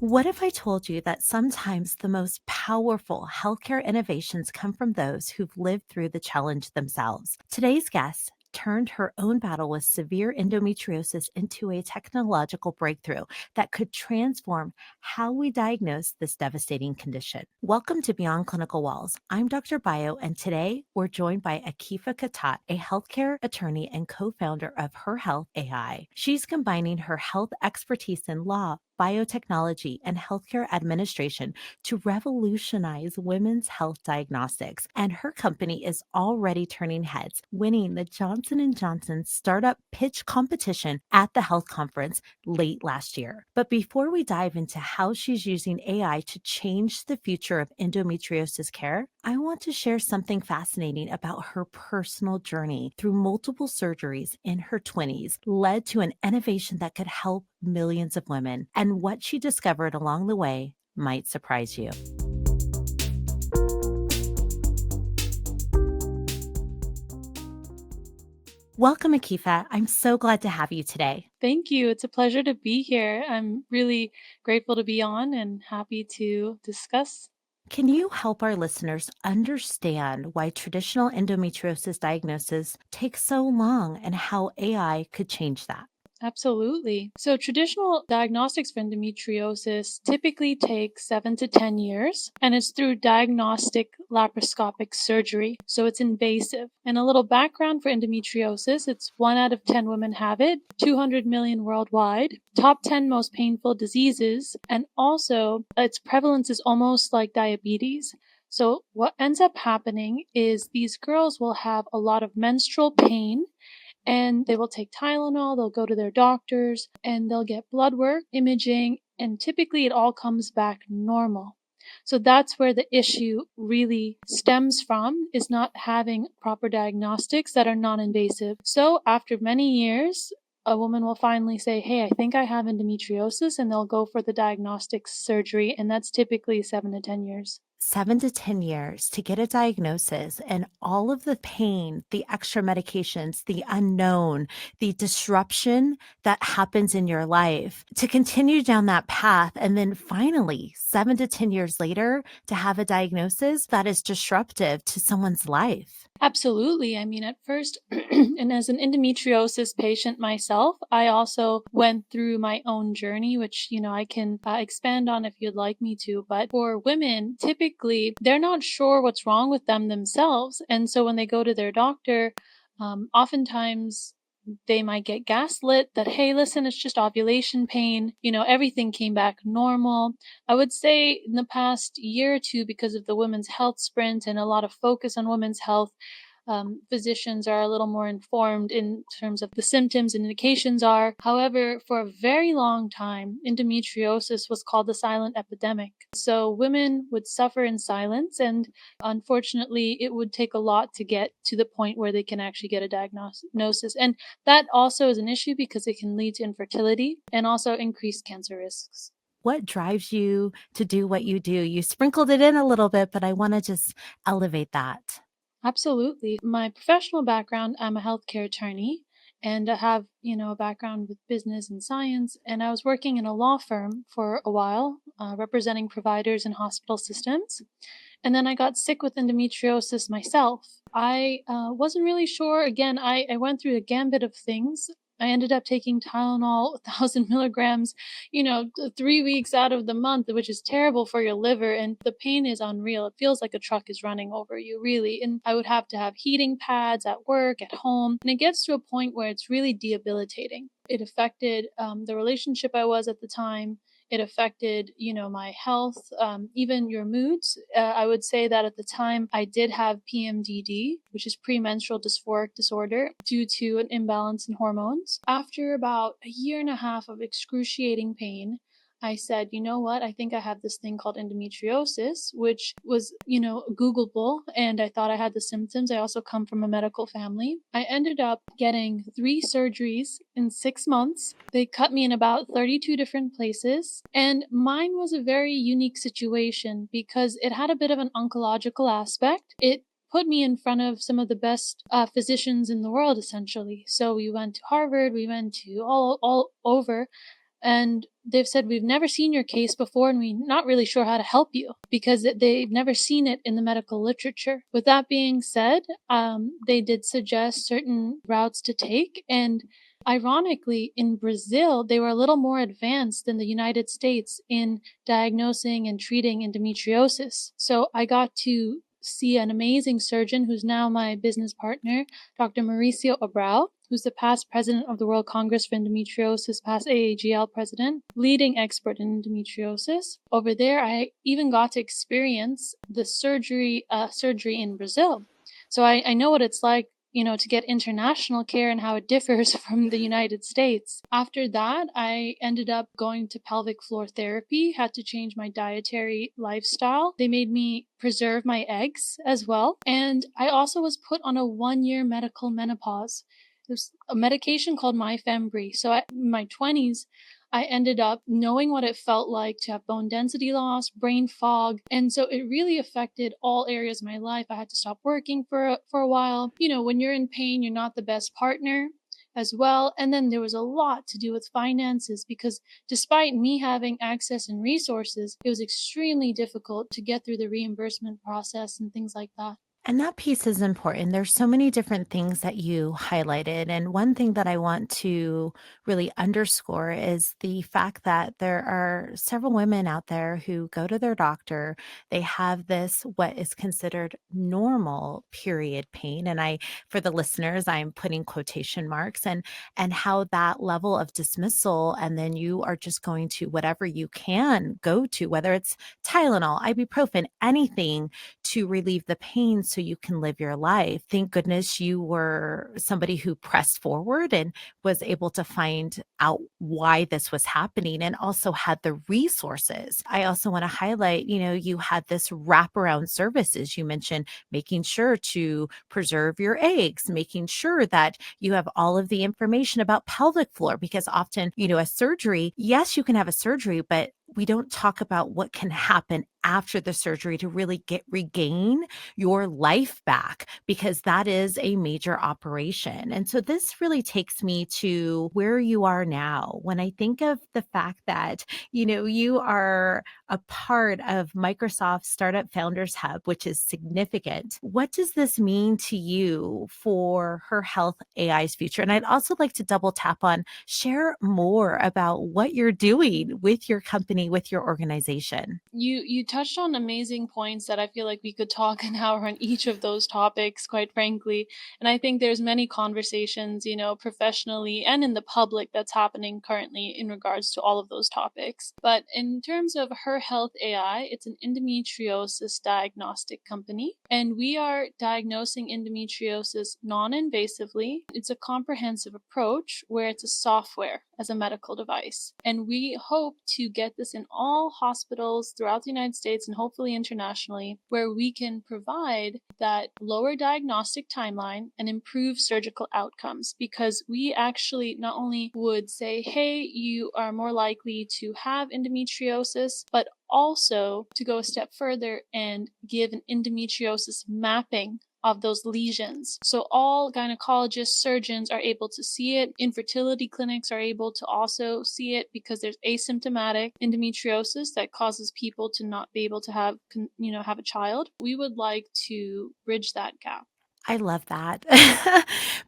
What if I told you that sometimes the most powerful healthcare innovations come from those who've lived through the challenge themselves? Today's guest turned her own battle with severe endometriosis into a technological breakthrough that could transform how we diagnose this devastating condition. Welcome to Beyond Clinical Walls. I'm Dr. Bio, and today we're joined by Akifa Khattak, a healthcare attorney and co-founder of Her Health AI. She's combining her health expertise in law, biotechnology, and healthcare administration to revolutionize women's health diagnostics. And her company is already turning heads, winning the Johnson & Johnson Startup Pitch Competition at the health conference late last year. But before we dive into how she's using AI to change the future of endometriosis care, I want to share something fascinating about her personal journey through multiple surgeries in her 20s led to an innovation that could help millions of women, and what she discovered along the way might surprise you. Welcome, Akifa. I'm so glad to have you today. Thank you. It's a pleasure to be here. I'm really grateful to be on and happy to discuss. Can you help our listeners understand why traditional endometriosis diagnosis takes so long and how AI could change that? Absolutely. So, traditional diagnostics for endometriosis typically take 7 to 10 years, and it's through diagnostic laparoscopic surgery. So, it's invasive. And a little background for endometriosis, it's 1 out of 10 women have it, 200 million worldwide, top 10 most painful diseases, and also its prevalence is almost like diabetes. So, what ends up happening is these girls will have a lot of menstrual pain and they will take Tylenol, they'll go to their doctors, and they'll get blood work, imaging, and typically it all comes back normal. So that's where the issue really stems from, is not having proper diagnostics that are non-invasive. So after many years, a woman will finally say, hey, I think I have endometriosis, and they'll go for the diagnostic surgery, and that's typically 7 to 10 years. 7 to 10 years to get a diagnosis, and all of the pain, the extra medications, the unknown, the disruption that happens in your life to continue down that path. And then finally, 7 to 10 years later, to have a diagnosis that is disruptive to someone's life. Absolutely. I mean, at first, and as an endometriosis patient myself, I also went through my own journey, which, I can expand on if you'd like me to. But for women, typically, they're not sure what's wrong with them themselves. And so when they go to their doctor, oftentimes they might get gaslit that, hey, listen, it's just ovulation pain. Everything came back normal. I would say in the past year or two, because of the women's health sprint and a lot of focus on women's health, physicians are a little more informed in terms of the symptoms and indications are. However, for a very long time, endometriosis was called the silent epidemic. So women would suffer in silence, and unfortunately, it would take a lot to get to the point where they can actually get a diagnosis. And that also is an issue because it can lead to infertility and also increased cancer risks. What drives you to do what you do? You sprinkled it in a little bit, but I want to just elevate that. Absolutely. My professional background, I'm a healthcare attorney and I have, a background with business and science. And I was working in a law firm for a while, representing providers and hospital systems. And then I got sick with endometriosis myself. I wasn't really sure. Again, I went through a gambit of things. I ended up taking Tylenol, 1,000 milligrams, 3 weeks out of the month, which is terrible for your liver. And the pain is unreal. It feels like a truck is running over you, really. And I would have to have heating pads at work, at home. And it gets to a point where it's really debilitating. It affected the relationship I was at the time. It affected, my health, even your moods. I would say that at the time I did have PMDD, which is premenstrual dysphoric disorder, due to an imbalance in hormones. After about a year and a half of excruciating pain, I said, you know what? I think I have this thing called endometriosis, which was, Googleable, and I thought I had the symptoms. I also come from a medical family. I ended up getting 3 surgeries in 6 months. They cut me in about 32 different places, and mine was a very unique situation because it had a bit of an oncological aspect. It put me in front of some of the best physicians in the world, essentially. So we went to Harvard, we went to all over, And they've said, "We've never seen your case before, and we're not really sure how to help you because they've never seen it in the medical literature." With that being said, they did suggest certain routes to take. And ironically, in Brazil, they were a little more advanced than the United States in diagnosing and treating endometriosis. So I got to see an amazing surgeon who's now my business partner, Dr. Mauricio Abrao, who's the past president of the World Congress for Endometriosis, past AAGL president, leading expert in endometriosis. Over there, I even got to experience the surgery in Brazil. So I know what it's like, to get international care and how it differs from the United States. After that, I ended up going to pelvic floor therapy, had to change my dietary lifestyle. They made me preserve my eggs as well. And I also was put on a 1-year medical menopause. There's a medication called Myfembry. So in my 20s, I ended up knowing what it felt like to have bone density loss, brain fog, and so it really affected all areas of my life. I had to stop working for a while. When you're in pain, you're not the best partner as well. And then there was a lot to do with finances because despite me having access and resources, it was extremely difficult to get through the reimbursement process and things like that. And that piece is important. There's so many different things that you highlighted. And one thing that I want to really underscore is the fact that there are several women out there who go to their doctor. They have this, what is considered normal period pain. And for the listeners, I'm putting quotation marks and how that level of dismissal. And then you are just going to whatever you can go to, whether it's Tylenol, ibuprofen, anything to relieve the pain so you can live your life. Thank goodness you were somebody who pressed forward and was able to find out why this was happening and also had the resources. I also want to highlight, you had this wraparound services. You mentioned making sure to preserve your eggs, making sure that you have all of the information about pelvic floor, because often, a surgery, yes, you can have a surgery, but we don't talk about what can happen after the surgery to really regain your life back, because that is a major operation. And so this really takes me to where you are now. When I think of the fact that, you are a part of Microsoft Startup Founders Hub, which is significant. What does this mean to you for Her Health AI's future? And I'd also like to double tap on, share more about what you're doing with your company, with your organization. You touched on amazing points that I feel like we could talk an hour on each of those topics, quite frankly. And I think there's many conversations, professionally and in the public that's happening currently in regards to all of those topics. But in terms of Her Health AI, it's an endometriosis diagnostic company, and we are diagnosing endometriosis non-invasively. It's a comprehensive approach where it's a software as a medical device. And we hope to get this in all hospitals throughout the United States and hopefully internationally, where we can provide that lower diagnostic timeline and improve surgical outcomes. Because we actually not only would say, hey, you are more likely to have endometriosis, but also to go a step further and give an endometriosis mapping of those lesions. So all gynecologists, surgeons are able to see it. Infertility clinics are able to also see it because there's asymptomatic endometriosis that causes people to not be able to have a child. We would like to bridge that gap. I love that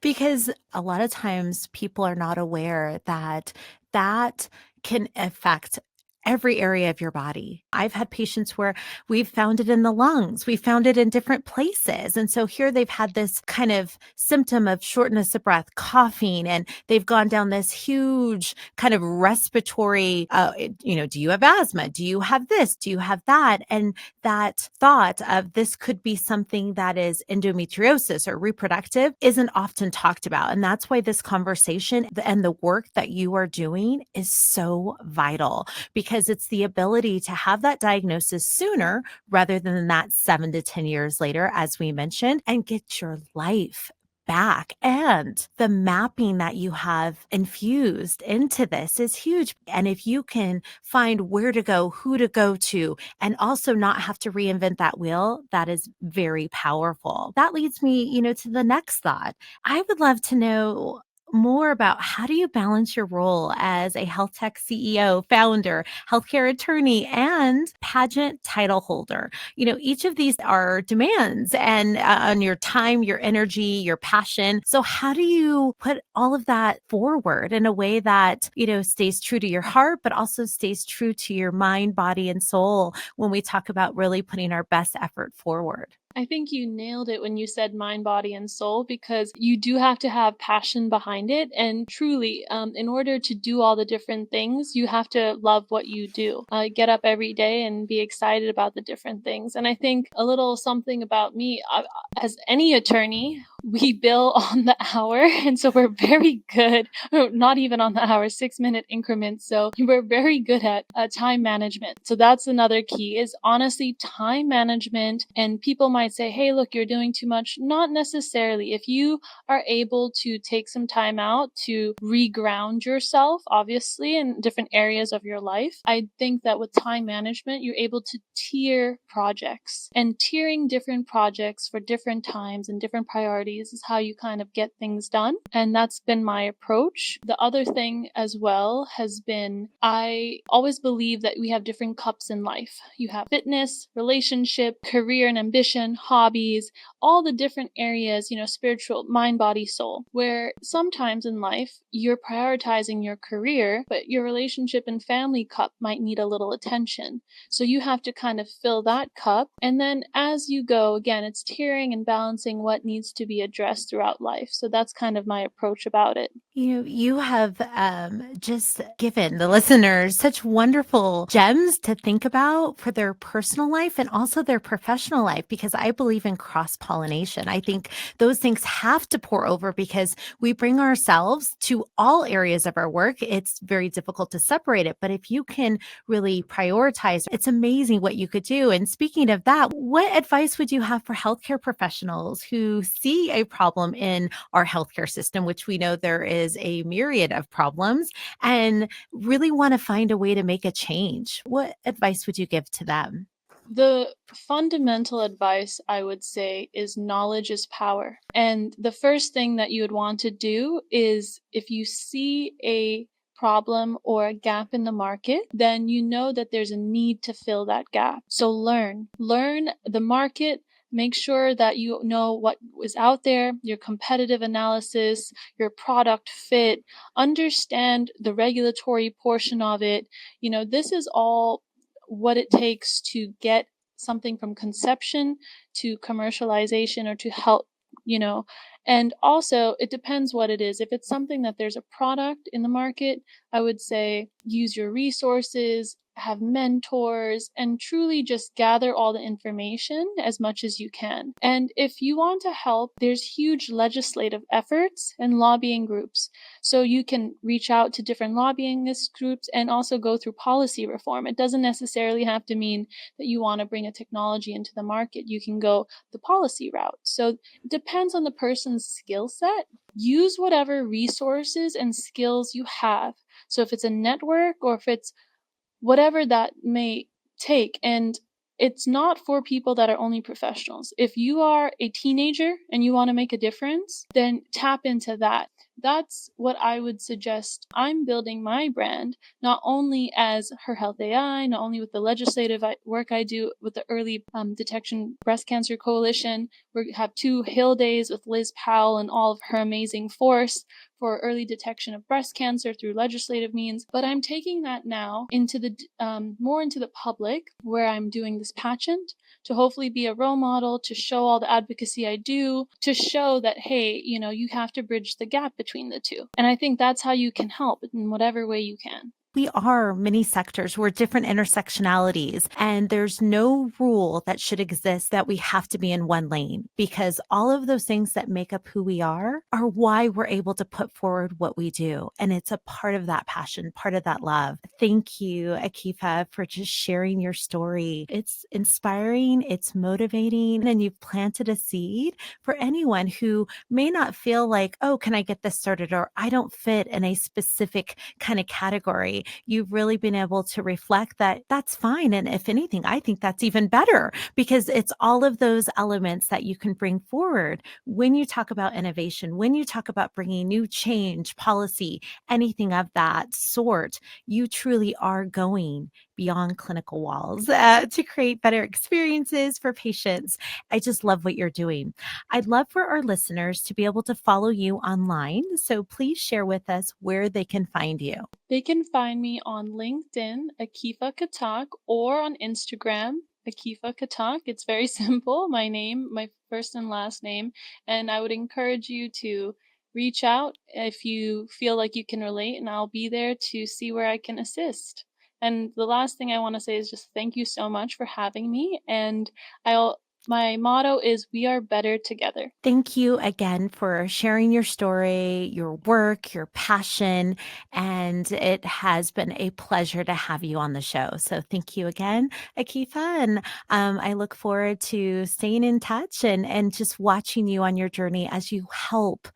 because a lot of times people are not aware that that can affect every area of your body. I've had patients where we've found it in the lungs, we found it in different places. And so here they've had this kind of symptom of shortness of breath, coughing, and they've gone down this huge kind of respiratory, do you have asthma? Do you have this? Do you have that? And that thought of this could be something that is endometriosis or reproductive isn't often talked about. And that's why this conversation and the work that you are doing is so vital, because it's the ability to have that diagnosis sooner rather than that 7 to 10 years later, as we mentioned, and get your life back. And the mapping that you have infused into this is huge. And if you can find where to go, who to go to, and also not have to reinvent that wheel, that is very powerful. That leads me, to the next thought. I would love to know more about how do you balance your role as a health tech CEO, founder, healthcare attorney, and pageant title holder. Each of these are demands and on your time, your energy, your passion. So how do you put all of that forward in a way that, stays true to your heart, but also stays true to your mind, body, and soul when we talk about really putting our best effort forward? I think you nailed it when you said mind, body, and soul, because you do have to have passion behind it. And truly, in order to do all the different things, you have to love what you do. Get up every day and be excited about the different things. And I think a little something about me, as any attorney, we bill on the hour. And so we're very good, not even on the hour, 6-minute increments. So we're very good at time management. So that's another key, is honestly time management. And people might say, hey, look, you're doing too much. Not necessarily. If you are able to take some time out to reground yourself, obviously, in different areas of your life, I think that with time management, you're able to tier projects. And tiering different projects for different times and different priorities is how you kind of get things done. And that's been my approach. The other thing as well has been, I always believe that we have different cups in life. You have fitness, relationship, career and ambition, hobbies, all the different areas, spiritual, mind, body, soul, where sometimes in life you're prioritizing your career, but your relationship and family cup might need a little attention. So you have to kind of fill that cup. And then as you go, again, it's tiering and balancing what needs to be addressed throughout life. So that's kind of my approach about it. You have just given the listeners such wonderful gems to think about for their personal life and also their professional life, because I believe in cross pollination. I think those things have to pour over because we bring ourselves to all areas of our work. It's very difficult to separate it, but if you can really prioritize, it's amazing what you could do. And speaking of that, what advice would you have for healthcare professionals who see a problem in our healthcare system, which we know there is a myriad of problems, and really want to find a way to make a change? What advice would you give to them? The fundamental advice I would say is knowledge is power. And the first thing that you would want to do is, if you see a problem or a gap in the market, then you know that there's a need to fill that gap. So learn the market. Make sure that you know what is out there, your competitive analysis, your product fit, understand the regulatory portion of it. This is all what it takes to get something from conception to commercialization or to help, you know. And also, it depends what it is. If it's something that there's a product in the market, I would say use your resources, have mentors, and truly just gather all the information as much as you can. And if you want to help, there's huge legislative efforts and lobbying groups. So you can reach out to different lobbyingist groups and also go through policy reform. It doesn't necessarily have to mean that you want to bring a technology into the market. You can go the policy route. So it depends on the person's skill set. Use whatever resources and skills you have. So if it's a network or if it's whatever that may take. And it's not for people that are only professionals. If you are a teenager and you want to make a difference, then tap into that. That's what I would suggest. I'm building my brand, not only as Her Health AI, not only with the legislative work I do with the Early Detection Breast Cancer Coalition. We have 2 Hill Days with Liz Powell and all of her amazing force for early detection of breast cancer through legislative means. But I'm taking that now into the more into the public, where I'm doing this pageant to hopefully be a role model, to show all the advocacy I do, to show that, hey, you have to bridge the gap between the two. And I think that's how you can help in whatever way you can. We are many sectors. We're different intersectionalities, and there's no rule that should exist that we have to be in one lane, because all of those things that make up who we are why we're able to put forward what we do. And it's a part of that passion, part of that love. Thank you, Akifa, for just sharing your story. It's inspiring, it's motivating, and you've planted a seed for anyone who may not feel like, oh, can I get this started? Or I don't fit in a specific kind of category. today, you've really been able to reflect that that's fine. And if anything, I think that's even better because it's all of those elements that you can bring forward when you talk about innovation, when you talk about bringing new change, policy, anything of that sort. You truly are going beyond clinical walls to create better experiences for patients. I just love what you're doing. I'd love for our listeners to be able to follow you online. So please share with us where they can find you. They can find me on LinkedIn, Akifa Khattak, or on Instagram, Akifa Khattak. It's very simple. My name, my first and last name. And I would encourage you to reach out if you feel like you can relate, and I'll be there to see where I can assist. And the last thing I want to say is just thank you so much for having me. And I'll my motto is we are better together. Thank you again for sharing your story, your work, your passion, and it has been a pleasure to have you on the show. So thank you again, Akifa, and I look forward to staying in touch and just watching you on your journey as you help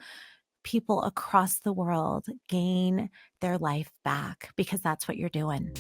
people across the world gain their life back because that's what you're doing.